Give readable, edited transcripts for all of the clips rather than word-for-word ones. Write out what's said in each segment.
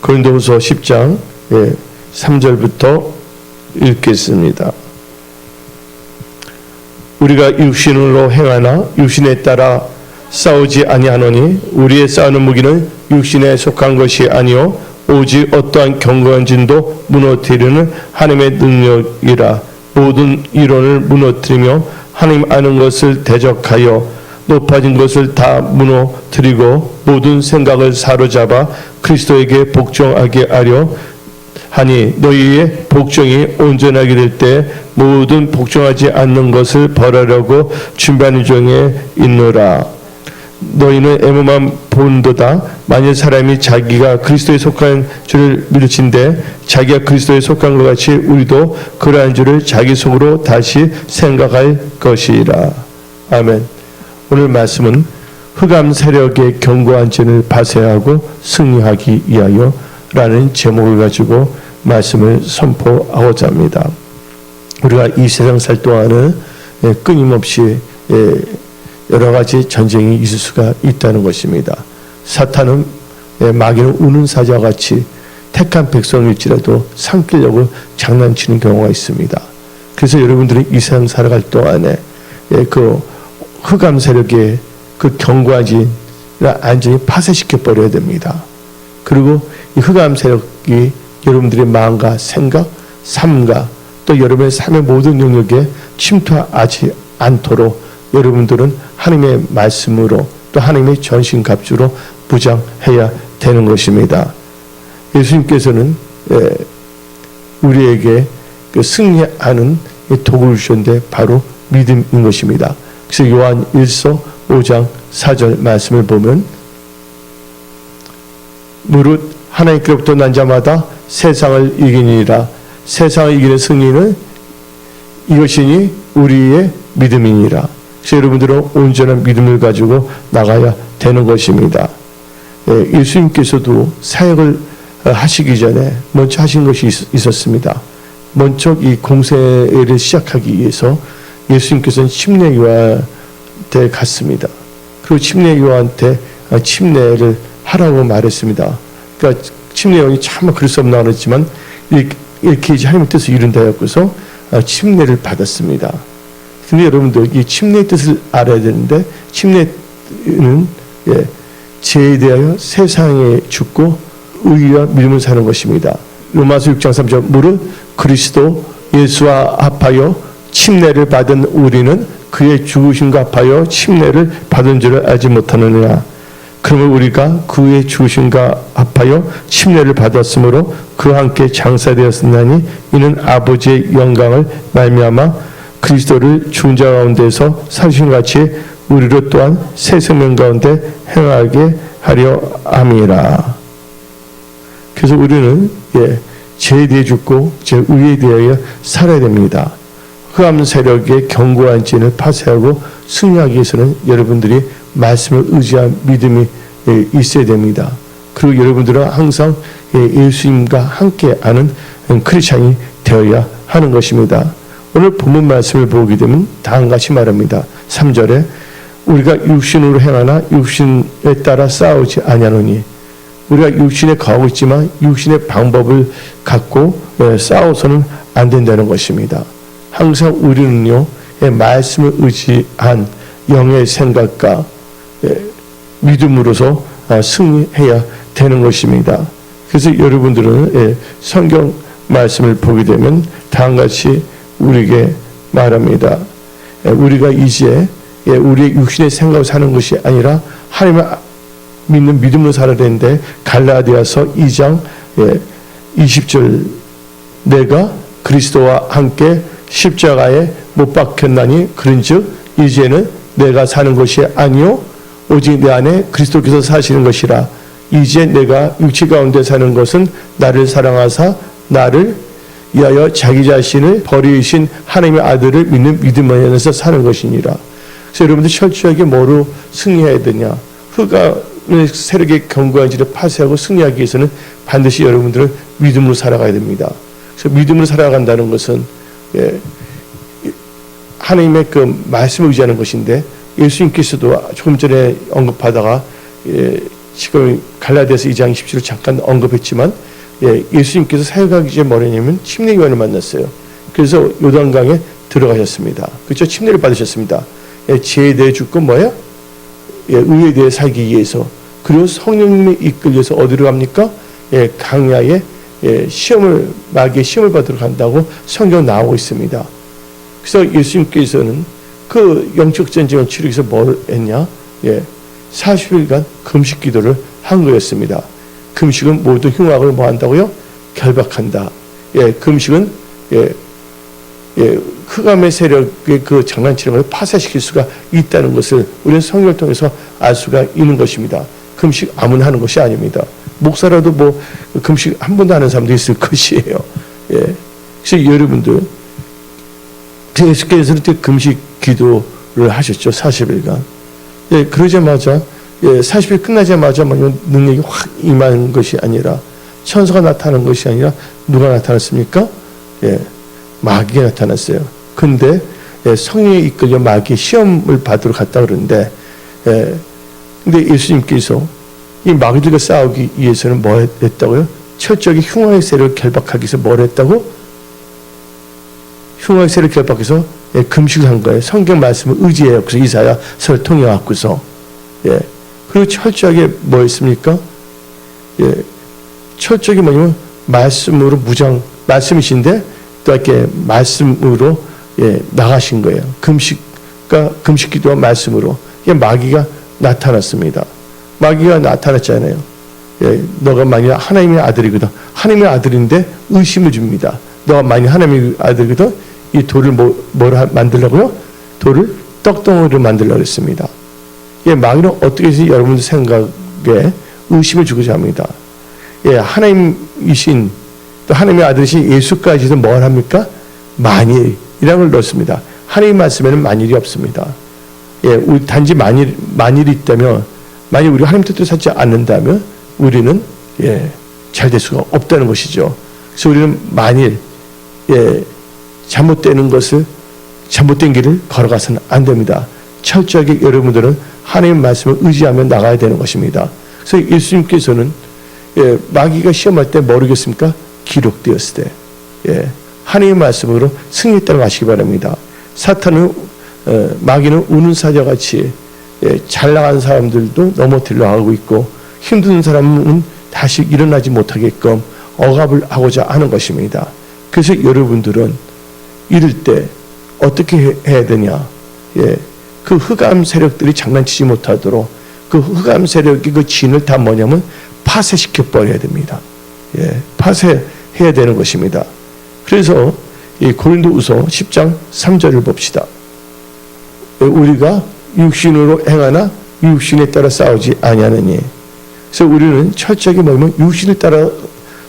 고린도후서 10장 3절부터 읽겠습니다. 우리가 육신으로 행하나 육신에 따라 싸우지 아니하노니 우리의 싸우는 무기는 육신에 속한 것이 아니요 오직 어떠한 견고한 진도 무너뜨리는 하나님의 능력이라. 모든 이론을 무너뜨리며 하나님 아는 것을 대적하여 높아진 것을 다 무너뜨리고 모든 생각을 사로잡아 그리스도에게 복종하게 하려 하니 너희의 복종이 온전하게 될 때 모든 복종하지 않는 것을 벌하려고 준비하는 중에 있노라. 너희는 애모만 본도다. 만일 사람이 자기가 그리스도에 속한 줄을 믿으신데 자기가 그리스도에 속한 것 같이 우리도 그러한 줄을 자기 속으로 다시 생각할 것이라. 아멘. 오늘 말씀은 흑암 세력의 견고한 진을 파쇄하고 승리하기 위하여 라는 제목을 가지고 말씀을 선포하고자 합니다. 우리가 이 세상 살 동안은 끊임없이 여러 가지 전쟁이 있을 수가 있다는 것입니다. 사탄은 마귀는 우는 사자와 같이 택한 백성일지라도 삼키려고 장난치는 경우가 있습니다. 그래서 여러분들이 이 세상 살아갈 동안에 그 흑암 세력의 그 견고한 진을 완전히 파쇄시켜 버려야 됩니다. 그리고 이 흑암 세력이 여러분들의 마음과 생각, 삶과 또 여러분의 삶의 모든 영역에 침투하지 않도록 여러분들은 하나님의 말씀으로 또 하나님의 전신갑주로 무장해야 되는 것입니다. 예수님께서는 우리에게 그 승리하는 도구를 주셨는데 바로 믿음인 것입니다. 그래서 요한 1서 5장 4절 말씀을 보면 무릇 하나님께로부터 난 자마다 세상을 이기니라. 세상을 이기는 승리는 이것이니 우리의 믿음이니라. 그래서 여러분들은 온전한 믿음을 가지고 나가야 되는 것입니다. 예수님께서도 사역을 하시기 전에 먼저 하신 것이 있었습니다. 먼저 이 공세를 시작하기 위해서 예수님께서는 침례 요한한테 갔습니다. 그리고 침례 요한한테 침례를 하라고 말했습니다. 그러니까 침례 요한이 참 그럴 수 없나 그랬지만 이렇게 이제 하나님의 뜻을 이룬다 해서 침례를 받았습니다. 근데 여러분들 이 침례의 뜻을 알아야 되는데 침례는 죄에 대하여 세상에 죽고 의와 믿음을 사는 것입니다. 로마서 6장 3절 무릇 그리스도 예수와 합하여 침례를 받은 우리는 그의 죽으심과 합하여 침례를 받은 줄을 알지 못하느냐. 그러면 우리가 그의 죽으심과 합하여 침례를 받았으므로 그와 함께 장사되었으나니 이는 아버지의 영광을 말미암아 그리스도를 죽은 자 가운데서 살으신 같이 우리로 또한 새 생명 가운데 행하게 하려 함이라. 그래서 우리는 죄에 대해 죽고 의에 대하여 살아야 됩니다. 흑암 세력의 견고한 진을 파쇄하고 승리하기 위해서는 여러분들이 말씀을 의지한 믿음이 있어야 됩니다. 그리고 여러분들은 항상 예수님과 함께하는 크리스찬이 되어야 하는 것입니다. 오늘 본문 말씀을 보게 되면 다음과 같이 말합니다. 3절에 우리가 육신으로 행하나 육신에 따라 싸우지 아니하노니. 우리가 육신에 거하고 있지만 육신의 방법을 갖고 싸워서는 안 된다는 것입니다. 항상 우리는요 말씀을 의지한 영의 생각과 믿음으로서 승리해야 되는 것입니다. 그래서 여러분들은 성경 말씀을 보게 되면 다음과 같이 우리에게 말합니다. 우리가 이제 우리의 육신의 생각을 사는 것이 아니라 하나님을 믿는 믿음으로 살아야 되는데 갈라디아서 2장 20절 내가 그리스도와 함께 십자가에 못 박혔나니 그런즉 이제는 내가 사는 것이 아니요 오직 내 안에 그리스도께서 사시는 것이라. 이제 내가 육체 가운데 사는 것은 나를 사랑하사 나를 위하여 자기 자신을 버리신 하나님의 아들을 믿는 믿음 안에서 사는 것이니라. 그래서 여러분들 철저하게 뭐로 승리해야 되냐. 흑암의 세력의 견고한 진을 파쇄하고 승리하기 위해서는 반드시 여러분들은 믿음으로 살아가야 됩니다. 그래서 믿음으로 살아간다는 것은 하나님의 말씀을 의지하는 것인데 예수님께서도 조금 전에 언급하다가 지금 갈라디아서 2장 17절 잠깐 언급했지만 예수님께서 사역하기 전에 뭐냐면 침례 요한을 만났어요. 그래서 요단강에 들어가셨습니다. 그렇죠? 침례를 받으셨습니다. 지혜에 대해 죽고 뭐예요? 의에 대해 살기 위해서. 그리고 성령님에 이끌려서 어디로 갑니까? 강야에 마귀의 시험을 받으러 간다고 성경 나오고 있습니다. 그래서 예수님께서는 그 영적 전쟁을 치르기 위해서 뭘 했냐? 40일간 금식 기도를 한 거였습니다. 금식은 모든 흉악을 뭐 한다고요? 결박한다. 금식은 흑암의 세력의 그 장난치는 걸 파쇄시킬 수가 있다는 것을 우리는 성경을 통해서 알 수가 있는 것입니다. 금식 아무나 하는 것이 아닙니다. 목사라도 뭐 금식 한 번도 하는 사람도 있을 것이에요. 그래서 여러분들 예수께서는 금식 기도를 하셨죠. 40일간. 그러자마자 40일 끝나자마자 능력이 확 임하는 것이 아니라 천사가 나타나는 것이 아니라 누가 나타났습니까? 마귀가 나타났어요. 근데 성령에 이끌려 마귀의 시험을 받으러 갔다 그러는데 근데 예수님께서 이 마귀들과 싸우기 위해서는 뭐 했다고요? 철저하게 흉악의 세력을 결박하기 위해서 뭘 했다고? 흉악의 세력을 결박해서 금식을 한 거예요. 성경 말씀을 의지해요. 그래서 이사야서를 통해 갖고서 그리고 철저하게 뭐 했습니까? 철저하게 뭐냐면 말씀으로 말씀이신데 또 이렇게 말씀으로 나가신 거예요. 금식 기도와 말씀으로 마귀가 나타났습니다. 마귀가 나타났잖아요. 너가 만약 하나님의 아들이거든. 하나님의 아들인데 의심을 줍니다. 너가 만약 하나님의 아들이거든. 이 돌을 뭘 만들려고요? 돌을 떡덩어리로 만들려고 했습니다. 마귀는 어떻게 해서 여러분들 생각에 의심을 주고자 합니다. 하나님이신 또 하나님의 아들이신 예수까지도 뭘 합니까? 만일이라는 걸 넣습니다. 하나님 말씀에는 만일이 없습니다. 우리 단지 만일이 있다면 만약 우리가 하나님 뜻대로 살지 않는다면 우리는 잘 될 수가 없다는 것이죠. 그래서 우리는 만일 잘못된 길을 걸어가서는 안 됩니다. 철저하게 여러분들은 하나님 말씀을 의지하며 나가야 되는 것입니다. 그래서 예수님께서는 마귀가 시험할 때 모르겠습니까? 기록되었을 때 하나님의 말씀으로 승리했다고 하시기 바랍니다. 사탄은 마귀는 우는 사자같이 잘 나가는 사람들도 넘어뜨리려 하고 있고 힘든 사람은 다시 일어나지 못하게끔 억압을 하고자 하는 것입니다. 그래서 여러분들은 이럴 때 어떻게 해야 되냐? 그 흑암 세력들이 장난치지 못하도록 그 흑암 세력이 그 진을 다 뭐냐면 파쇄시켜 버려야 됩니다. 파쇄해야 되는 것입니다. 그래서 이 고린도후서 10장 3절을 봅시다. 우리가 육신으로 행하나 육신에 따라 싸우지 아니하느니. 그래서 우리는 철저하게 뭐냐면 육신을 따라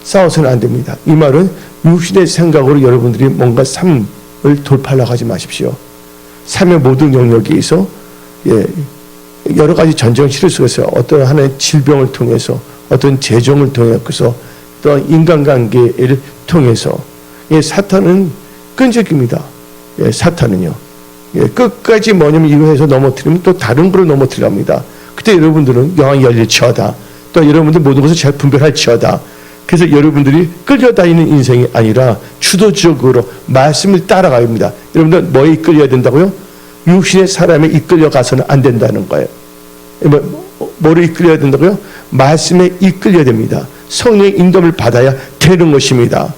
싸워서는 안 됩니다. 이 말은 육신의 생각으로 여러분들이 뭔가 삶을 돌파하려고 하지 마십시오. 삶의 모든 영역에 있어 여러 가지 전쟁을 치를 수가 있어요. 어떤 하나의 질병을 통해서 어떤 재정을 통해서 또한 인간관계를 통해서 사탄은 끈질깁니다. 사탄은요. 끝까지 뭐냐면 이거 해서 넘어뜨리면 또 다른 거를 넘어뜨립니다. 그때 여러분들은 영광이 열릴지어다. 또 여러분들 모든 것을 잘 분별할지어다. 그래서 여러분들이 끌려다니는 인생이 아니라 주도적으로 말씀을 따라가야 합니다. 여러분들 뭐에 이끌려야 된다고요? 육신의 사람에 이끌려가서는 안 된다는 거예요. 뭐를 이끌려야 된다고요? 말씀에 이끌려야 됩니다. 성령의 인도를 받아야 되는 것입니다.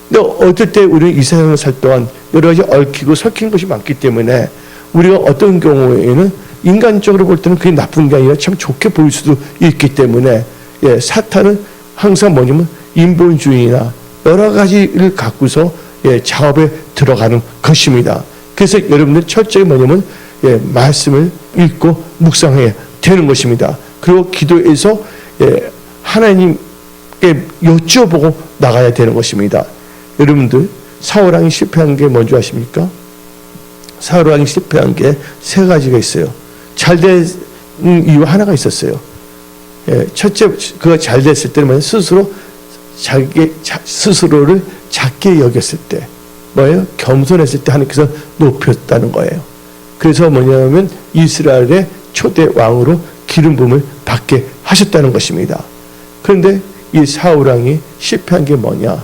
근데 어떨 때 우리는 이 세상을 살 동안 여러 가지 얽히고 설킨 것이 많기 때문에 우리가 어떤 경우에는 인간적으로 볼 때는 그게 나쁜 게 아니라 참 좋게 보일 수도 있기 때문에 사탄은 항상 뭐냐면 인본주의나 여러 가지를 갖고서 작업에 들어가는 것입니다. 그래서 여러분들 철저히 뭐냐면 말씀을 읽고 묵상해야 되는 것입니다. 그리고 기도에서 하나님께 여쭤보고 나가야 되는 것입니다. 여러분들 사울왕이 실패한 게 뭔지 아십니까? 사울왕이 실패한 게 세 가지가 있어요. 잘된 이유 하나가 있었어요. 첫째, 그가 잘 됐을 때는 스스로를 작게 여겼을 때, 뭐예요? 겸손했을 때 하나님께서 높였다는 거예요. 그래서 뭐냐면 이스라엘의 초대 왕으로 기름 부음을 받게 하셨다는 것입니다. 그런데 이 사울왕이 실패한 게 뭐냐?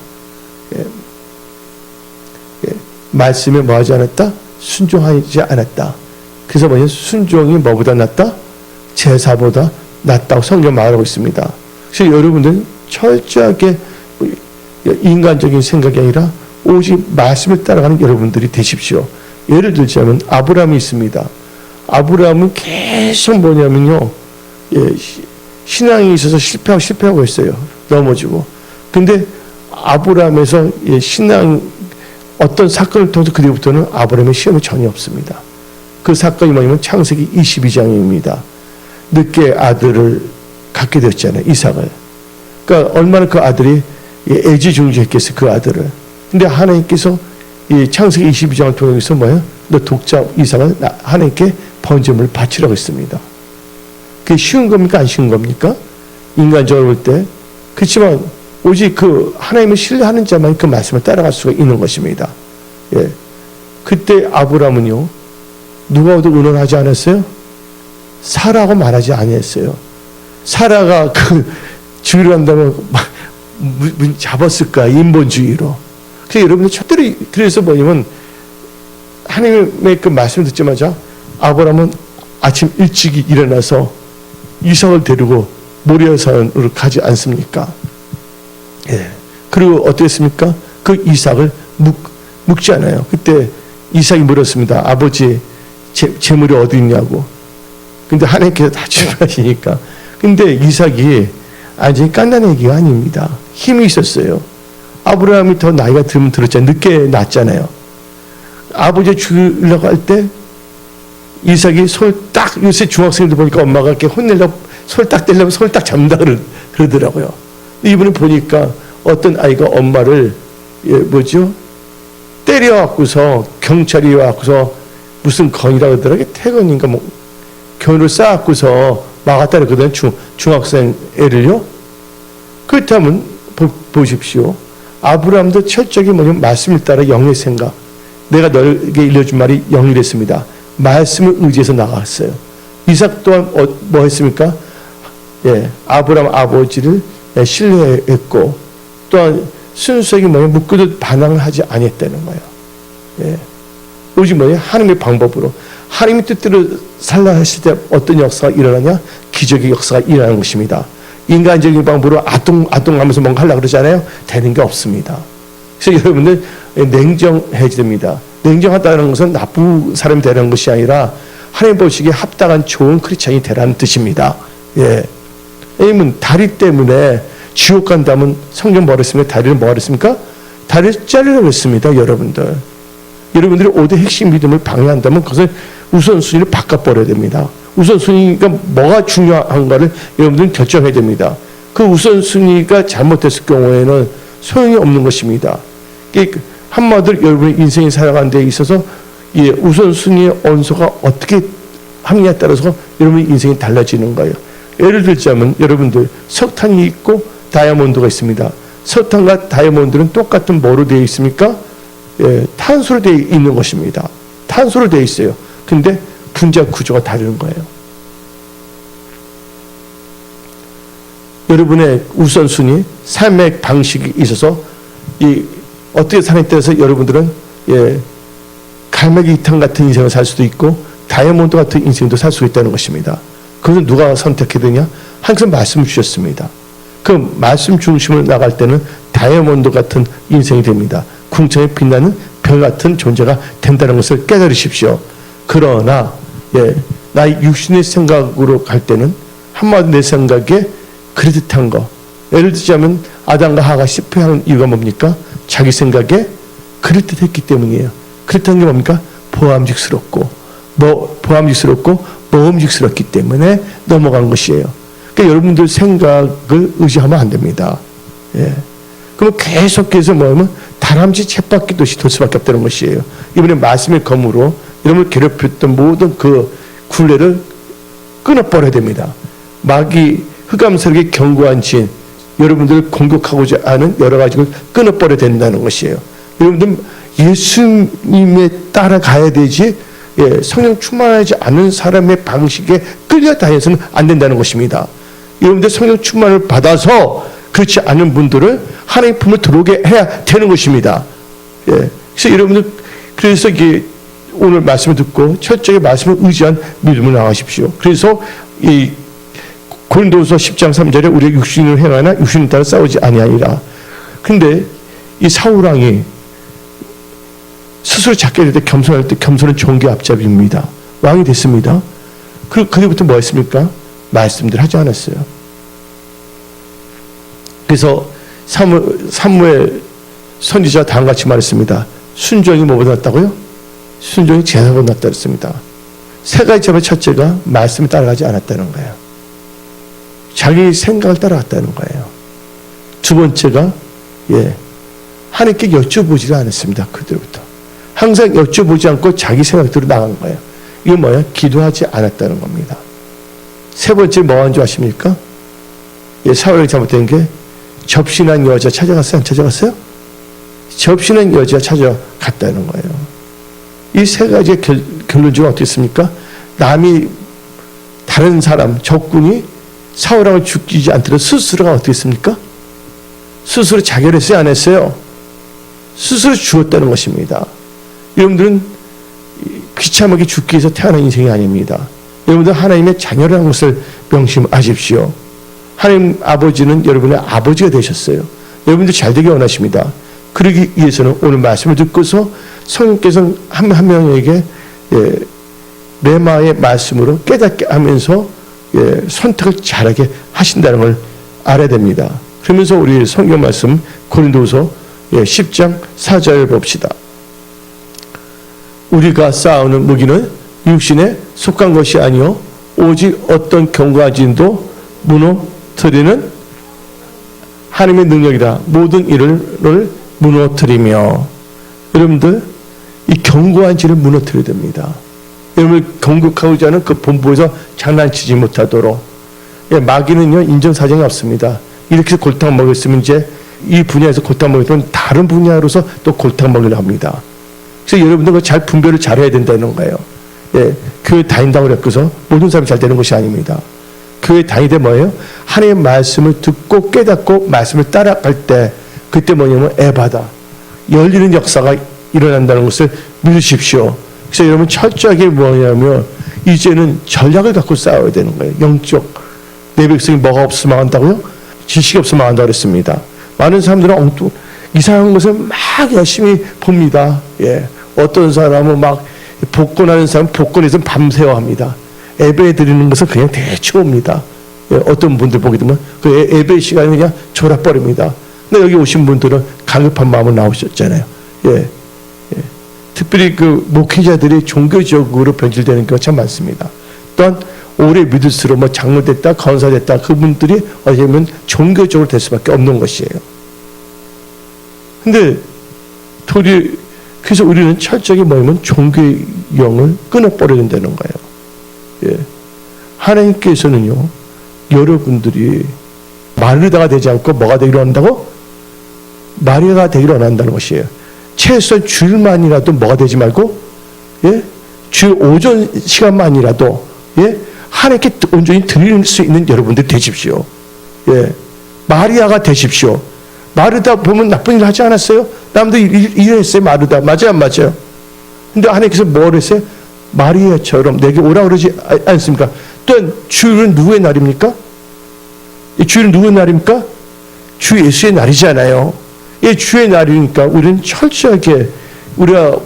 말씀에 뭐하지 않았다? 순종하지 않았다. 그래서 뭐냐? 순종이 뭐보다 낫다? 제사보다 낫다고 성경 말하고 있습니다. 그래서 여러분들은 철저하게 인간적인 생각이 아니라 오직 말씀을 따라가는 여러분들이 되십시오. 예를 들자면 아브라함이 있습니다. 아브라함은 계속 뭐냐면요, 신앙이 있어서 실패하고 있어요. 넘어지고. 근데 아브라함에서 신앙 어떤 사건을 통해서 그 뒤부터는 아브라함의 시험이 전혀 없습니다. 그 사건이 뭐냐면 창세기 22장입니다. 늦게 아들을 갖게 되었잖아요. 이삭을. 그러니까 얼마나 그 아들이 애지중지했겠어요. 그 아들을. 근데 하나님께서 이 창세기 22장을 통해서 뭐예요? 너 독자 이삭을 하나님께 번제물을 바치라고 했습니다. 그게 쉬운 겁니까? 안 쉬운 겁니까? 인간적으로 볼 때. 그렇지만 오직 그 하나님을 신뢰하는 자만 그 말씀을 따라갈 수가 있는 것입니다. 예. 그때 아브라함은요, 누가도 의논하지 않았어요? 사라고 말하지 아니했어요. 사라가 그 주의를 한다면 잡았을까? 인본주의로. 그래서 여러분들 첫째로 그래서 뭐냐면 하나님의 그 말씀을 듣자마자 아브라함은 아침 일찍이 일어나서 이삭을 데리고 모리아산으로 가지 않습니까? 예. 그리고 어땠습니까? 그 이삭을 묵지 않아요. 그때 이삭이 물었습니다. 아버지, 재물이 어디 있냐고. 근데 하나님께서 다 주하시니까. 근데 이삭이 완전히 깐난 얘기가 아닙니다. 힘이 있었어요. 아브라함이 더 나이가 들었잖아요. 늦게 낳았잖아요. 아버지 죽으려고 할 때 이삭이 손을 딱, 요새 중학생들 보니까 엄마가 이렇게 혼내려고 손을 딱 떼려면 손을 딱 잡는다 그러더라고요. 이분이 보니까 어떤 아이가 엄마를 때려갖고서 경찰이 와갖고서 무슨 건이라고 하더라고요. 태건인가 뭐 견을 쌓았고서 막았다 그러거든요. 중학생 애를요. 그렇다면 보십시오. 아브라함도 철저하게 뭐냐면 말씀을 따라 영의 생각. 내가 너에게 일러준 말이 영이랬습니다. 말씀을 의지해서 나갔어요. 이삭 또한 뭐 했습니까? 예, 아브라함 아버지를 신뢰했고 또한 순수하게 뭐냐 묻고도 반항을 하지 아니했다는 거예요. 예. 오직 뭐냐 하나님의 방법으로 하나님의 뜻대로 살라 했을 때 어떤 역사가 일어나냐? 기적의 역사가 일어나는 것입니다. 인간적인 방법으로 아동하면서 뭔가 하려고 그러잖아요. 되는 게 없습니다. 그래서 여러분들 냉정해야 됩니다. 냉정하다는 것은 나쁜 사람이 되라는 것이 아니라 하나님 보시기에 합당한 좋은 크리스찬이 되라는 뜻입니다. 예. 왜냐면 다리 때문에 지옥 간다면 성경 뭐라 했습니까? 다리를 뭐라 했습니까? 다리를 자르라고 했습니다. 여러분들이 5대 핵심 믿음을 방해한다면 그것은 우선순위를 바꿔버려야 됩니다. 우선순위가 뭐가 중요한가를 여러분들은 결정해야 됩니다. 그 우선순위가 잘못됐을 경우에는 소용이 없는 것입니다. 한마디로 여러분의 인생이 살아가는 데 있어서 우선순위의 원소가 어떻게 하느냐에 따라서 여러분의 인생이 달라지는 거예요. 예를 들자면 여러분들 석탄이 있고 다이아몬드가 있습니다. 석탄과 다이아몬드는 똑같은 뭐로 되어 있습니까? 예, 탄소로 되어 있는 것입니다. 탄소로 되어 있어요. 근데 분자 구조가 다른 거예요. 여러분의 우선순위, 삶의 방식이 있어서 어떻게 사느냐에 따라서 여러분들은 갈매기탕 같은 인생을 살 수도 있고 다이아몬드 같은 인생도 살 수 있다는 것입니다. 그것은 누가 선택해야 되냐? 항상 말씀을 주셨습니다. 그 말씀 중심으로 나갈 때는 다이아몬드 같은 인생이 됩니다. 궁창에 빛나는 별 같은 존재가 된다는 것을 깨달으십시오. 그러나 나의 육신의 생각으로 갈 때는 한마디 내 생각에 그릇한 거. 예를 들자면 아담과 하가 실패한 이유가 뭡니까? 자기 생각에 그릇했기 때문이에요. 그릇한 게 뭡니까? 보암직스럽고 모험직스럽기 때문에 넘어간 것이에요. 그러니까 여러분들 생각을 의지하면 안 됩니다. 예. 그럼 계속해서 뭐냐면 다람쥐 쳇바퀴 돌 수밖에 없다는 것이에요. 이번에 말씀의 검으로 여러분을 괴롭혔던 모든 그 굴레를 끊어버려야 됩니다. 마귀 흑암스럽게 견고한 진, 여러분들을 공격하고자 하는 여러 가지를 끊어버려야 된다는 것이에요. 여러분들 예수님에 따라가야 되지 성령 충만하지 않은 사람의 방식에 끌려다녀서는 안 된다는 것입니다. 여러분들 성령 충만을 받아서 그렇지 않은 분들은 하나님 품에 들어오게 해야 되는 것입니다. 예. 그래서 여러분들 그래서 이게 오늘 말씀을 듣고 철저히 말씀을 의지한 믿음을 나가십시오. 그래서 이 고린도후서 10장 3절에 우리가 육신을 행하나 육신을 따라 싸우지 아니하니라. 근데 이 사울왕이 스스로 작게 될 때 겸손할 때 겸손은 종교 앞잡이입니다. 왕이 됐습니다. 그때부터 뭐 했습니까? 말씀들 하지 않았어요. 그래서 사무엘 선지자 다음같이 말했습니다. 순종이 뭐보다 낫다고요? 순종이 제사보다 낫다 그랬습니다. 세 가지 점의 첫째가 말씀을 따라가지 않았다는 거예요. 자기 생각을 따라갔다는 거예요. 두 번째가 하나님께 여쭤보지를 않았습니다. 그때부터 항상 여쭤보지 않고 자기 생각대로 나간 거예요. 이게 뭐야? 기도하지 않았다는 겁니다. 세 번째 뭐 한 줄 아십니까? 사울이 잘못된 게 접신한 여자 찾아갔어요? 안 찾아갔어요? 접신한 여자 찾아갔다는 거예요. 이 세 가지의 결론적으로 어떻습니까? 남이 다른 사람 적군이 사울왕을 죽이지 않도록 스스로가 어떻게 했습니까? 스스로 자결했어요? 안 했어요? 스스로 죽었다는 것입니다. 여러분들은 귀참하게 죽기 위해서 태어난 인생이 아닙니다. 여러분들 하나님의 자녀라는 것을 명심하십시오. 하나님 아버지는 여러분의 아버지가 되셨어요. 여러분들 잘 되기 원하십니다. 그러기 위해서는 오늘 말씀을 듣고서 성령께서 한 명에게 레마의 말씀으로 깨닫게 하면서 선택을 잘하게 하신다는 걸 알아야 됩니다. 그러면서 우리 성경 말씀 고린도후서 10장 4절 봅시다. 우리가 싸우는 무기는 육신에 속한 것이 아니요 오직 어떤 견고하진도 무너뜨리는 하나님의 능력이라 모든 일을 무너뜨리며. 여러분들 이 견고한 진을 무너뜨려야 됩니다. 여러분 경국하고자 하는 그 본부에서 장난치지 못하도록. 마귀는요 인정사정이 없습니다. 이렇게 골탕 먹였으면 이제 이 분야에서 골탕 먹였으면 다른 분야로서 또 골탕 먹으려 합니다. 그래서 여러분들 잘 분별을 잘 해야 된다는 거예요. 교회 다닌다고 그래서 모든 사람이 잘 되는 것이 아닙니다. 교회 다니되 뭐예요? 하나님의 말씀을 듣고 깨닫고 말씀을 따라갈 때 그때 뭐냐면 에바다. 열리는 역사가 일어난다는 것을 믿으십시오. 그래서 여러분 철저하게 뭐냐면 이제는 전략을 갖고 싸워야 되는 거예요. 영적. 내 백성이 뭐가 없으면 망한다고요? 지식이 없으면 망한다고 그랬습니다. 많은 사람들은 이상한 것을 막 열심히 봅니다. 어떤 사람은 막 복권하는 사람은 복권에서 밤새워 합니다. 예배 드리는 것은 그냥 대충 옵니다. 어떤 분들 보게 되면 그 예배 시간에 그냥 졸아버립니다. 근데 여기 오신 분들은 갈급한 마음으로 나오셨잖아요. 특별히 그 목회자들이 종교적으로 변질되는 경우가 참 많습니다. 또한 오래 믿을수록 뭐 장로됐다, 권사됐다 그분들이 어떻게 보면 종교적으로 될 수밖에 없는 것이에요. 근데 그래서 우리는 철저하게 뭐냐면 종교의 영을 끊어버려야 된다는 거예요. 하나님께서는요 여러분들이 마르다가 되지 않고 뭐가 되기로 한다고? 마리아가 되기로 원한다는 것이에요. 최소한 주일만이라도 뭐가 되지 말고 주일 오전 시간만이라도 하나님께 온전히 드릴 수 있는 여러분들 되십시오. 마리아가 되십시오. 마르다 보면 나쁜 일 하지 않았어요? 남도 일했어요. 마르다. 맞아요? 안 맞아요? 근데 하나님께서 뭘 했어요? 마리아처럼 내게 오라 그러지 않습니까? 또한 주일은 누구의 날입니까? 주일은 누구의 날입니까? 주 예수의 날이잖아요. 주의 날이니까 우리는 철저하게 우리가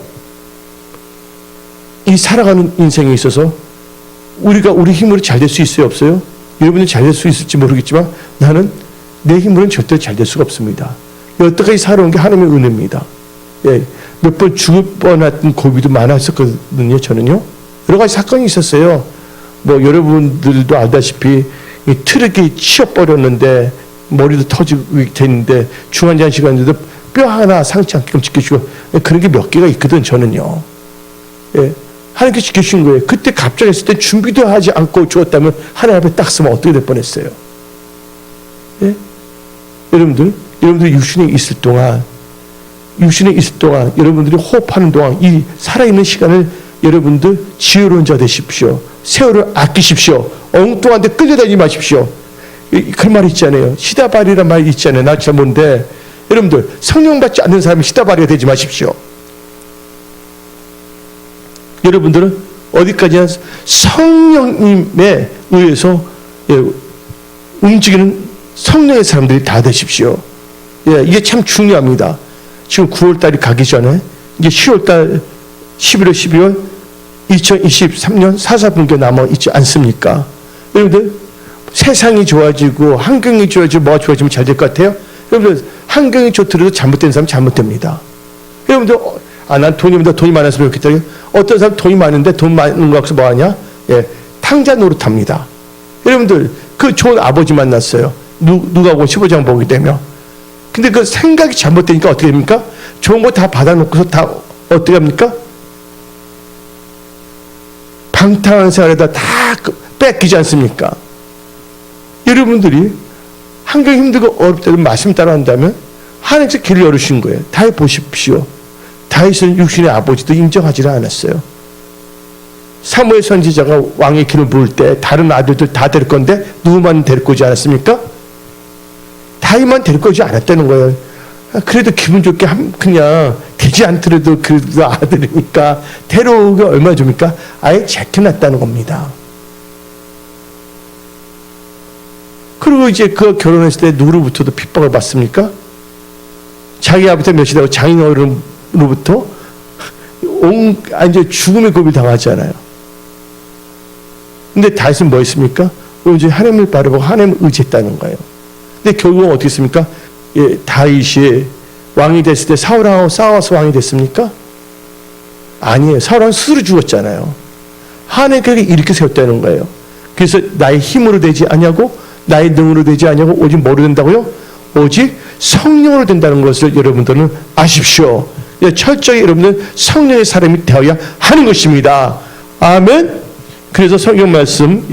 이 살아가는 인생에 있어서 우리가 우리 힘으로 잘 될 수 있어요? 없어요? 여러분이 잘 될 수 있을지 모르겠지만 나는 내 힘으로는 절대 잘 될 수가 없습니다. 여태까지 살아온 게 하나님의 은혜입니다. 몇 번 죽을 뻔한 고비도 많았었거든요. 저는요. 여러 가지 사건이 있었어요. 뭐 여러분들도 알다시피 이 트럭이 치워버렸는데 머리도 터지고 됐는데 중환자한 시간인데도 뼈 하나 상치 않게끔 지켜주고 그런 게 몇 개가 있거든 저는요. 하나님께 지켜주신 거예요. 그때 갑자기 했을 때 준비도 하지 않고 죽었다면 하나님 앞에 딱 서면 어떻게 될 뻔했어요. 여러분들 육신에 있을 동안 여러분들이 호흡하는 동안 이 살아있는 시간을 여러분들 지혜로운 자 되십시오. 세월을 아끼십시오. 엉뚱한 데 끌려다니지 마십시오. 그런 말이 있잖아요. 시다바리란 말이 있잖아요. 나 잘 모르는데 여러분들 성령 받지 않는 사람이 시다바리가 되지 마십시오. 여러분들은 어디까지나 성령님에 의해서 움직이는 성령의 사람들이 다 되십시오. 이게 참 중요합니다. 지금 9월달이 가기 전에 이제 10월달, 11월, 12월 2023년 사사분기 남아 있지 않습니까? 여러분들 세상이 좋아지고 환경이 좋아지고 뭐가 좋아지면 잘 될 것 같아요? 여러분들 환경이 좋더라도 잘못된 사람은 잘못됩니다. 여러분들 난 돈이 많았으면 좋겠다. 어떤 사람 돈이 많은데 돈 많은 거 갖고서 뭐하냐? 탕자 노릇합니다. 여러분들 그 좋은 아버지 만났어요. 누가복음 15장 보게 되면. 근데 그 생각이 잘못되니까 어떻게 됩니까? 좋은 거 다 받아놓고서 다 어떻게 합니까? 방탕한 생활에다 다 뺏기지 않습니까? 여러분들이 환경이 힘들고 어렵다고 말씀 따라한다면 하나님께서 길을 열으신 거예요. 다 해보십시오. 다윗은 육신의 아버지도 인정하지 않았어요. 사무엘 선지자가 왕의 길을 물을 때 다른 아들들 다 데릴 건데 누구만 데리고 오지 않았습니까? 다윗만 데리고 오지 않았다는 거예요. 그래도 기분 좋게 그냥 되지 않더라도 그래도 아들이니까 데려오기 얼마나 좋습니까? 아예 제껴놨다는 겁니다. 그리고 이제 그 결혼했을 때 누구로부터도 핍박을 받습니까? 자기 아버지 몇이라고 장인어른으로부터 이제 죽음의 고비를 당하잖아요. 근데 다윗은 뭐 했습니까? 오직 하나님을 바라보고 하나님을 의지했다는 거예요. 근데 결국은 어떻게 했습니까? 다윗이 왕이 됐을 때 사울하고 싸워서 왕이 됐습니까? 아니에요. 사울은 스스로 죽었잖아요. 하나님께 이렇게 세웠다는 거예요. 그래서 나의 힘으로 되지 아니하고 나의 능으로 되지 아니하고 오직 뭐로 된다고요? 오직 성령으로 된다는 것을 여러분들은 아십시오. 철저히 여러분들은 성령의 사람이 되어야 하는 것입니다. 아멘. 그래서 성경 말씀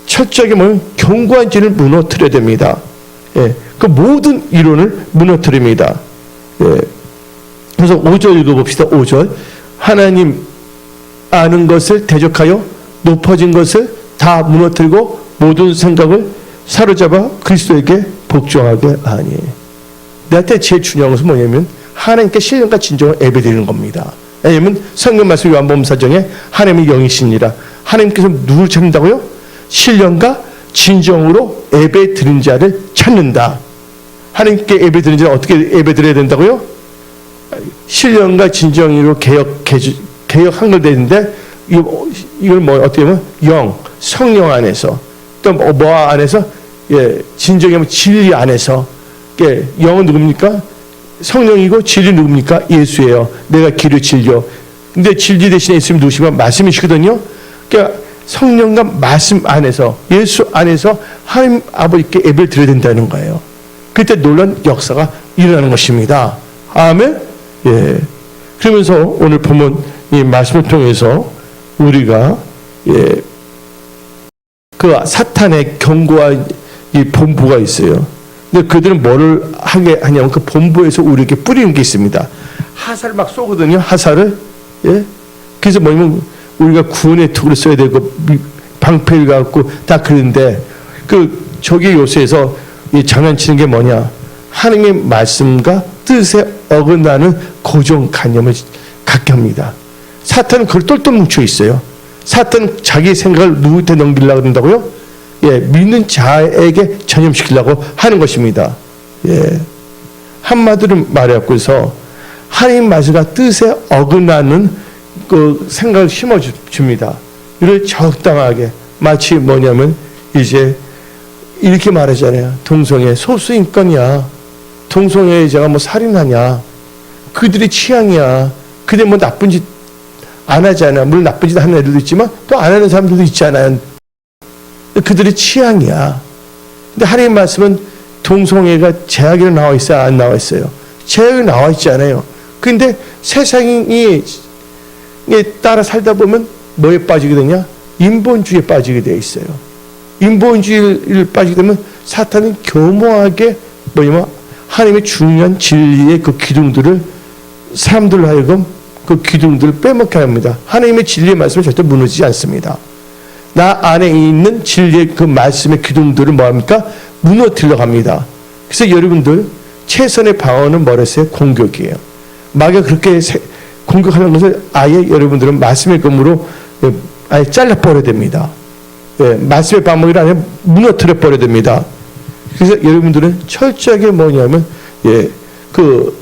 철저하게 보면 견고한 진을 무너뜨려야 됩니다. 그 모든 이론을 무너뜨립니다. 그래서 5절 읽어봅시다. 5절 하나님 아는 것을 대적하여 높아진 것을 다 무너뜨리고 모든 생각을 사로잡아 그리스도에게 복종하게 하니. 내한테 제일 중요한 것은 뭐냐면 하나님께 신령과 진정을 예배드리는 겁니다. 왜냐하면 성경 말씀 요한복음 4장에 하나님의 영이시니라. 하나님께서 누구를 찾는다고요? 신령과 진정으로 예배드리는 자를 찾는다. 하나님께 예배드리는 자를 어떻게 예배드려야 된다고요? 신령과 진정으로 개혁한 걸 되는데 이걸 뭐 어떻게 보면 성령 안에서 또 뭐 안에서 진정하면 진리 안에서 영은 누굽니까? 성령이고 진리 누굽니까? 예수예요. 내가 길을 진료. 근데 진리 대신에 예수님 누구시면 말씀이시거든요. 그러니까 성령과 말씀 안에서 예수 안에서 하나님 아버지께 예배를 드려야 된다는 거예요. 그때 놀라운 역사가 일어나는 것입니다. 아멘. 그러면서 오늘 보면 이 말씀을 통해서 우리가 그 사탄의 견고한 이 본부가 있어요. 근데 그들은 뭐를 하게 하냐면 그 본부에서 우리에게 뿌리는 게 있습니다. 화살을 막 쏘거든요. 화살을. 그래서 뭐냐면 우리가 구원의 투구를 써야 되고 방패를 갖고 다 그런데 저기 요새에서 이 장난치는 게 뭐냐? 하나님의 말씀과 뜻에 어긋나는 고정관념을 갖게 합니다. 사탄은 그걸 똘똘 뭉쳐 있어요. 사탄은 자기 생각을 누구한테 넘기려고 한다고요? 믿는 자에게 전염시키려고 하는 것입니다. 한마디로 말해서 하나님 말씀과 뜻에 어긋나는 그 생각을 심어줍니다. 이를 적당하게 마치 뭐냐면 이제 이렇게 말하잖아요. 동성애 소수인권이야. 동성애자가 뭐 살인하냐. 그들의 취향이야. 그들 뭐 나쁜 짓 안 하잖아. 물론 나쁜 짓 하는 애들도 있지만 또 안 하는 사람들도 있잖아요. 그들의 취향이야. 근데 하나님 말씀은 동성애가 제약으로 나와 있어요? 안 나와 있어요? 제약이 나와 있지 않아요. 근데 세상이 따라 살다 보면 뭐에 빠지게 되냐? 인본주의에 빠지게 되어 있어요. 인본주의를 빠지게 되면 사탄은 교묘하게 뭐냐면 하나님의 중요한 진리의 그 기둥들을 사람들로 하여금 그 기둥들을 빼먹게 합니다. 하나님의 진리의 말씀은 절대 무너지지 않습니다. 나 안에 있는 진리의 그 말씀의 기둥들을 뭐합니까? 무너뜨려 갑니다. 그래서 여러분들 최선의 방어는 뭐랬어요? 공격이에요. 마귀가 그렇게 공격하는 것을 아예 여러분들은 말씀의 검으로 아예 잘라버려야 됩니다. 예, 말씀의 방법이 아니라 무너뜨려 버려야 됩니다. 그래서 여러분들은 철저하게 뭐냐면 그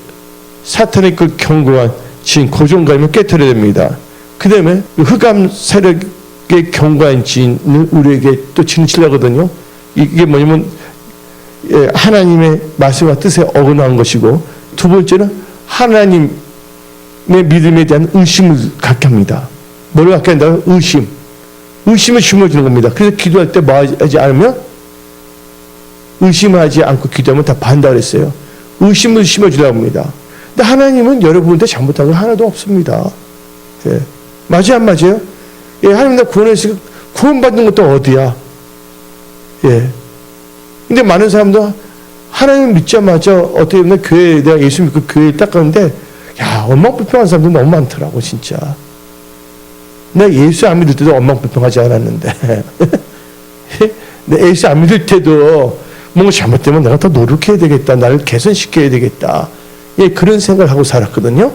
사탄의 그 견고한 진 고정감을 깨뜨려야 됩니다. 그 다음에 흑암 세력의 견고한 진을 우리에게 또 진실하거든요. 이게 뭐냐면 하나님의 말씀과 뜻에 어긋난 것이고, 두 번째는 하나님의 믿음에 대한 의심을 갖게 합니다. 뭐를 갖게 한다고요? 의심을 심어주는 겁니다. 그래서 기도할 때 뭐 하지 않으면, 의심하지 않고 기도하면 다 반다 그랬어요. 의심을 심어주려고 합니다. 근데 하나님은 여러분한테 잘못한 건 하나도 없습니다. 예. 맞아요, 안 맞아요? 예, 하나님 나 구원했으니까 구원받는 것도 어디야? 예. 근데 많은 사람도 하나님 믿자마자 어떻게 보면 교회에 내가 예수 믿고 교회에 딱 가는데, 야, 엉망불평한 사람도 너무 많더라고, 진짜. 내가 예수 안 믿을 때도 엉망불평하지 않았는데. 내 예수 안 믿을 때도 뭔가 잘못되면 내가 더 노력해야 되겠다. 나를 개선시켜야 되겠다. 예, 그런 생각을 하고 살았거든요.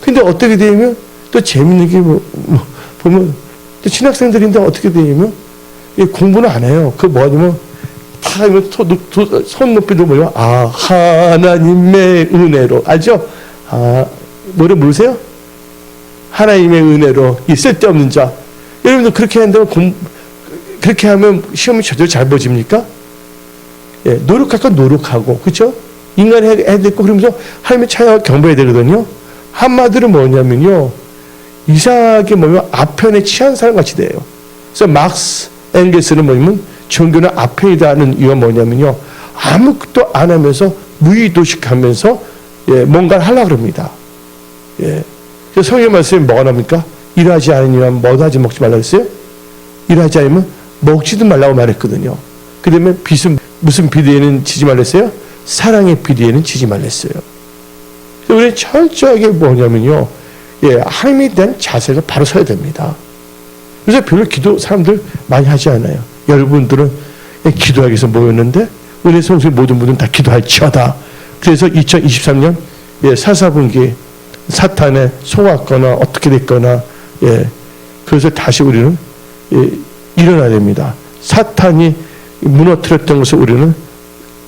근데 어떻게 되면 또 재밌는 게 보면 또 신학생들인데 어떻게 되면 예, 공부는 안 해요. 그 뭐냐면 다 손 높이 들면 아, 하나님의 은혜로. 알죠? 아, 노래 모르세요? 하나님의 은혜로 이 쓸데없는 자. 여러분들 그렇게 한다면 그렇게 하면 시험이 제대로 잘 보집니까? 예, 노력할 건 노력하고, 그렇죠? 인간이 해야 되고, 그러면서 하나님의 차이와 경배해야 되거든요. 한마디로 뭐냐면요, 이상하게 뭐냐면 아편에 취한 사람 같이 돼요. 그래서 막스 엥겔스는 뭐냐면 종교는 아편이다는 이유가 뭐냐면요, 아무것도 안 하면서 무의도식하면서 예, 뭔가를 하려고 합니다. 예. 그래서 성경 말씀에 뭐가 나옵니까? 일하지 않으면 뭐도 하지 먹지 말라고 했어요? 일하지 않으면 먹지도 말라고 말했거든요. 그 다음에 빚은 무슨 비리에는 지지 말랬어요? 사랑의 비리에는 지지 말랬어요. 우리는 철저하게 뭐냐면요, 예, 하나님에 대한 자세가 바로 서야 됩니다. 그래서 별로 기도 사람들 많이 하지 않아요. 여러분들은 기도하기 위해서 모였는데 은혜 성수의 모든 분들은 다 기도할지어다. 그래서 2023년 예, 사사분기 사탄에 속았거나 어떻게 됐거나 예, 그래서 다시 우리는 예, 일어나야 됩니다. 사탄이 무너뜨렸던 것을 우리는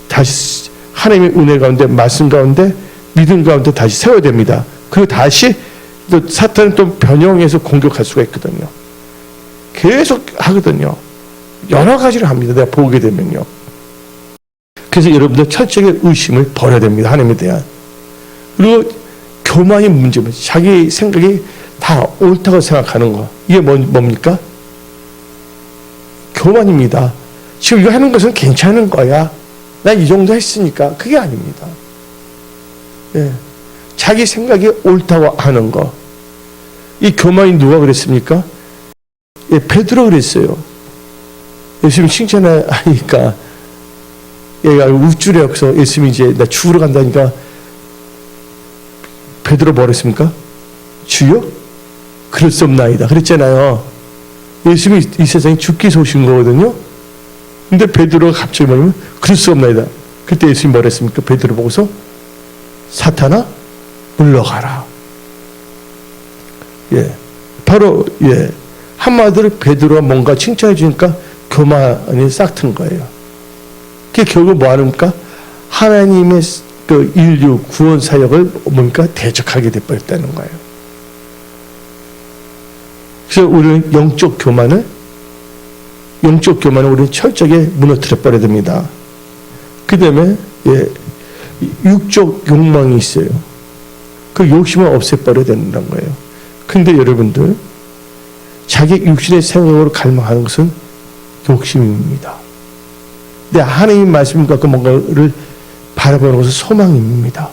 다시 하나님의 은혜 가운데, 말씀 가운데, 믿음 가운데 다시 세워야 됩니다. 그리고 다시 또 사탄은 또 변형해서 공격할 수가 있거든요. 계속 하거든요. 여러 가지를 합니다. 내가 보게 되면요. 그래서 여러분들 철저하게 의심을 버려야 됩니다. 하나님에 대한. 그리고 교만이 문제입니다. 자기 생각이 다 옳다고 생각하는 거. 이게 뭡니까? 교만입니다. 지금 이거 하는 것은 괜찮은 거야. 나 이 정도 했으니까. 그게 아닙니다. 예. 자기 생각이 옳다고 하는 거. 이 교만이 누가 그랬습니까? 예, 베드로 그랬어요. 예수님 칭찬하니까 얘가 우쭐해 여기서 예수님이 이제 나 죽으러 간다니까 베드로 뭐라 했습니까? 주여? 그럴 수 없나이다. 그랬잖아요. 예수님이 이 세상에 죽기 위해서 오신 거거든요. 근데 베드로가 갑자기 뭐냐면 그럴 수 없나이다. 그때 예수님이 뭐라 했습니까? 베드로 보고서 사탄아 물러가라. 예, 바로 예, 한마디로 베드로가 뭔가 칭찬해 주니까 교만이 싹튼 거예요. 그게 결국 뭐 하는가? 하나님의 그 인류 구원 사역을 뭔가 대적하게 돼버렸다는 거예요. 그래서 우리는 영적 교만을 우리는 철저하게 무너뜨려 버려야 됩니다. 그 다음에 예, 육적 욕망이 있어요. 그 욕심을 없애버려야 된다는 거예요. 근데 여러분들 자기 육신의 생각으로 갈망하는 것은 욕심입니다. 근데 하나님 말씀 갖고 뭔가를 바라보는 것은 소망입니다.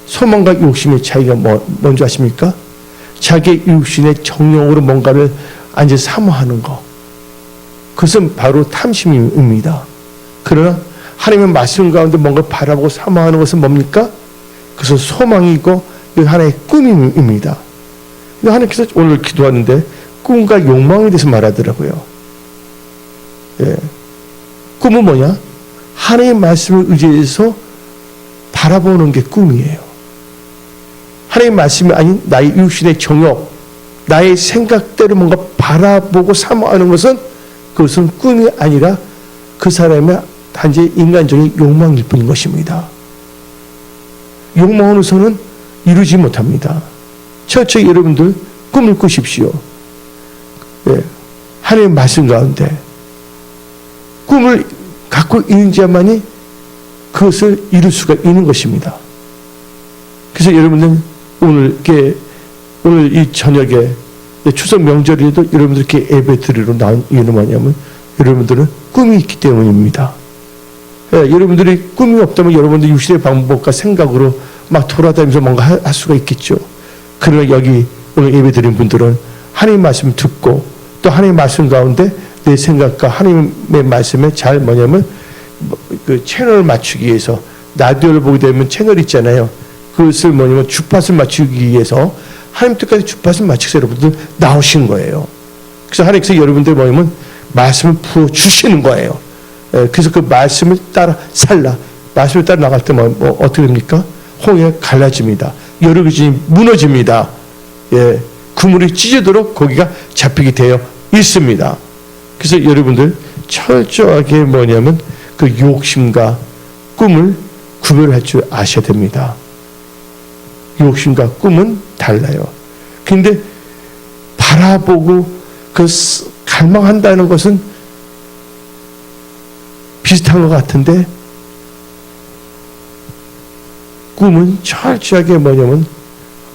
소망과 욕심의 차이가 뭔지 아십니까? 자기 육신의 정욕으로 뭔가를 앉아 사모하는 것. 그것은 바로 탐심입니다. 그러나 하나님의 말씀 가운데 뭔가 바라보고 사모하는 것은 뭡니까? 그것은 소망이고 하나의 꿈입니다. 하나님께서 오늘 기도하는데 꿈과 욕망에 대해서 말하더라고요. 예. 꿈은 뭐냐? 하나님의 말씀을 의지해서 바라보는 게 꿈이에요. 하나님의 말씀이 아닌 나의 육신의 정욕, 나의 생각대로 뭔가 바라보고 사모하는 것은 그것은 꿈이 아니라 그 사람의 단지 인간적인 욕망일 뿐인 것입니다. 욕망으로서는 이루지 못합니다. 철저히 여러분들 꿈을 꾸십시오. 예. 하나님의 말씀 가운데 꿈을 갖고 있는 자만이 그것을 이룰 수가 있는 것입니다. 그래서 여러분들 오늘 이 저녁에 추석 명절에도 여러분들 이렇게 예배 드리러 나온 이유는 뭐냐면 여러분들은 꿈이 있기 때문입니다. 예, 여러분들이 꿈이 없다면 여러분들 육신의 방법과 생각으로 막 돌아다니면서 뭔가 할 수가 있겠죠. 그러나 여기 오늘 예배 드린 분들은 하나님의 말씀 듣고 또 하나님의 말씀 가운데 내 생각과 하나님의 말씀에 잘 뭐냐면 그 채널을 맞추기 위해서 라디오를 보게 되면 채널 있잖아요. 그것을 뭐냐면 주파수를 맞추기 위해서 하나님 뜻까지 주파수를 맞추셔서 여러분들 나오신 거예요. 그래서 하나님께서 여러분들 뭐냐면 말씀을 부어주시는 거예요. 그래서 그 말씀을 따라 살라. 말씀을 따라 나갈 때 뭐 어떻게 됩니까? 홍해가 갈라집니다. 여러 기준이 무너집니다. 예, 그물이 찢어도록 거기가 잡히게 되어 있습니다. 그래서 여러분들 철저하게 뭐냐면 그 욕심과 꿈을 구별할 줄 아셔야 됩니다. 욕심과 꿈은 달라요. 근데 바라보고 그 갈망한다는 것은 비슷한 것 같은데 꿈은 철저하게 뭐냐면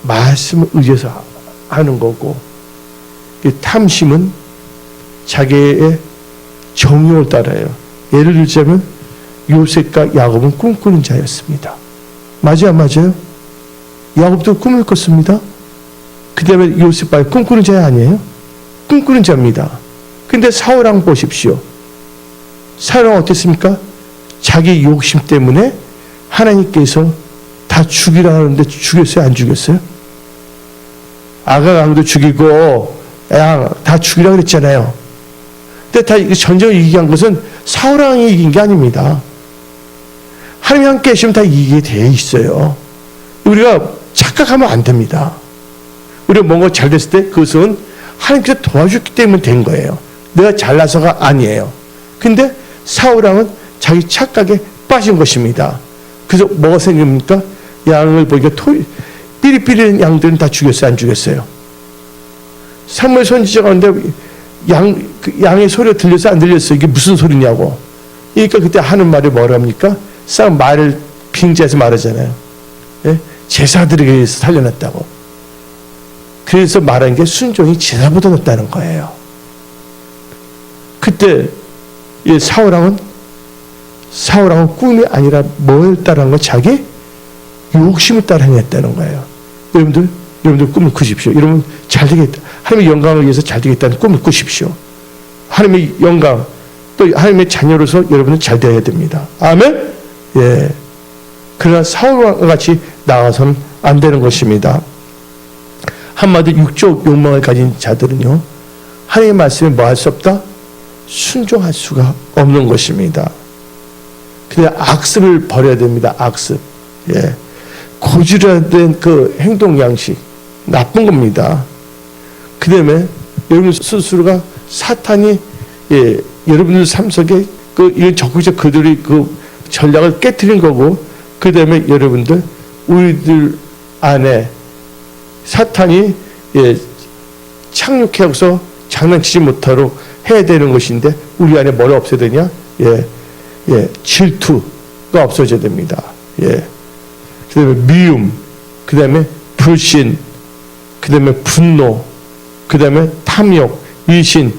말씀을 의지해서 하는 거고 탐심은 자기의 정욕을 따라요. 예를 들자면 요셉과 야곱은 꿈꾸는 자였습니다. 맞아요, 안 맞아요? 야곱도 꿈을 꿨습니다. 그 다음에 요셉과 꿈꾸는 자 아니에요? 꿈꾸는 자입니다. 근데 사울왕 보십시오. 사울왕 어땠습니까? 자기 욕심 때문에 하나님께서 다 죽이라 하는데 죽였어요? 안 죽였어요? 아가강도 죽이고 양 다 죽이라 그랬잖아요. 근데 다 전쟁을 이기게 한 것은 사울왕이 이긴 게 아닙니다. 하나님이 함께 계시면 다 이기게 되어 있어요. 우리가 착각하면 안 됩니다. 우리가 뭔가 잘 됐을 때 그것은 하나님께서 도와줬기 때문에 된 거예요. 내가 잘나서가 아니에요. 근데 사울왕은 자기 착각에 빠진 것입니다. 그래서 뭐가 생깁니까? 양을 보니까 삐리삐리한 양들은 다 죽였어요? 안 죽였어요? 사무엘 선지자가 하는데 양의 소리가 들려서 안 들렸어요? 이게 무슨 소리냐고. 그러니까 그때 하는 말이 뭐랍니까? 싹 말을 빙자해서 말하잖아요. 예? 제사드리기 위해서 살려놨다고. 그래서 말한 게 순종이 제사보다 낫다는 거예요. 그때 사울왕은 꿈이 아니라 뭘 따라한 거? 자기 욕심을 따라 행했다는 거예요. 여러분들 꿈을 꾸십시오. 여러분 잘 되겠다. 하나님의 영광을 위해서 잘 되겠다는 꿈을 꾸십시오. 하나님의 영광 또 하나님의 자녀로서 여러분은 잘 되어야 됩니다. 아멘. 예. 그러나 사울과 같이 나가서는 안 되는 것입니다. 한마디로 육적 욕망을 가진 자들은요, 하나님의 말씀에 뭐 할 수 없다? 순종할 수가 없는 것입니다. 근데 악습을 버려야 됩니다. 악습. 예. 고질화된 그 행동 양식, 나쁜 겁니다. 그 다음에 여러분 스스로가 사탄이 여러분들 삶 속에 이 적극적 그들이 그 전략을 깨트린 거고, 그 다음에 여러분들 우리들 안에 사탄이 착륙해서 장난치지 못하도록 해야 되는 것인데 우리 안에 뭘 없애야 되냐? 질투가 없어져야 됩니다. 그 다음에 미움, 그 다음에 불신, 그 다음에 분노, 그 다음에 탐욕, 일신,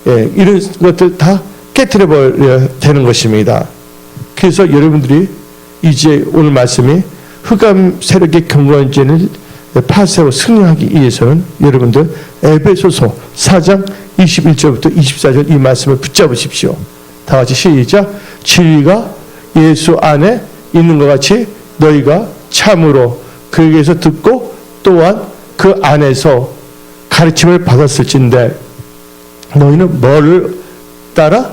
이런 것들 다 깨트려버려야 되는 것입니다. 그래서 여러분들이 이제 오늘 말씀이 흑암 세력의 경건전을 파쇄하고 승리하기 위해서는 여러분들 에베소서 4장 21절부터 24절 이 말씀을 붙잡으십시오. 다 같이 시작. 진리가 예수 안에 있는 것 같이 너희가 참으로 그에게서 듣고 또한 그 안에서 가르침을 받았을진데 너희는 뭐를 따라?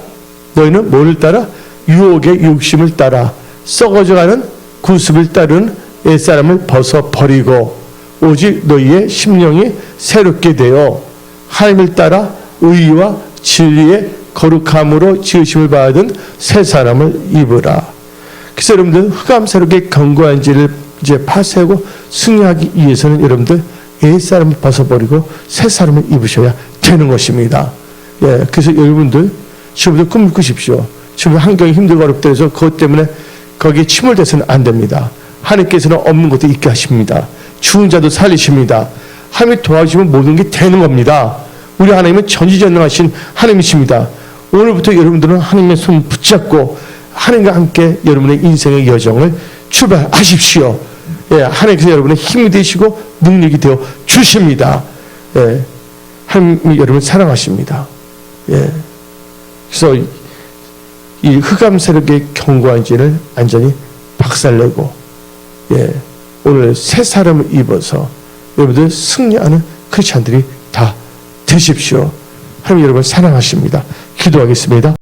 너희는 뭐를 따라? 유혹의 욕심을 따라 썩어져가는 구습을 따른 옛사람을 벗어버리고 오직 너희의 심령이 새롭게 되어 하나님을 따라 의와 진리의 거룩함으로 지으심을 받은 새 사람을 입으라. 그래서 여러분들 흑암새롭게 견고한 지를 이제 파쇄하고 승리하기 위해서는 여러분들 옛사람을 벗어버리고 새 사람을 입으셔야 되는 것입니다. 예, 그래서 여러분들 지금부터 꿈을 꾸십시오. 지금 환경이 힘들고 어렵다 해서 그것 때문에 거기에 침몰돼서는 안 됩니다. 하나님께서는 없는 것도 있게 하십니다. 죽은 자도 살리십니다. 하나님이 도와주시면 모든 게 되는 겁니다. 우리 하나님은 전지전능하신 하나님이십니다. 오늘부터 여러분들은 하나님의 손 붙잡고 하나님과 함께 여러분의 인생의 여정을 출발하십시오. 예, 하나님께서 여러분의 힘이 되시고 능력이 되어 주십니다. 예, 하나님이 여러분을 사랑하십니다. 예, 그래서 이 흑암새롭게 견고한 죄를 완전히 박살내고, 예, 오늘 새 사람을 입어서 여러분들 승리하는 크리스찬들이 다 되십시오. 하나님 여러분 사랑하십니다. 기도하겠습니다.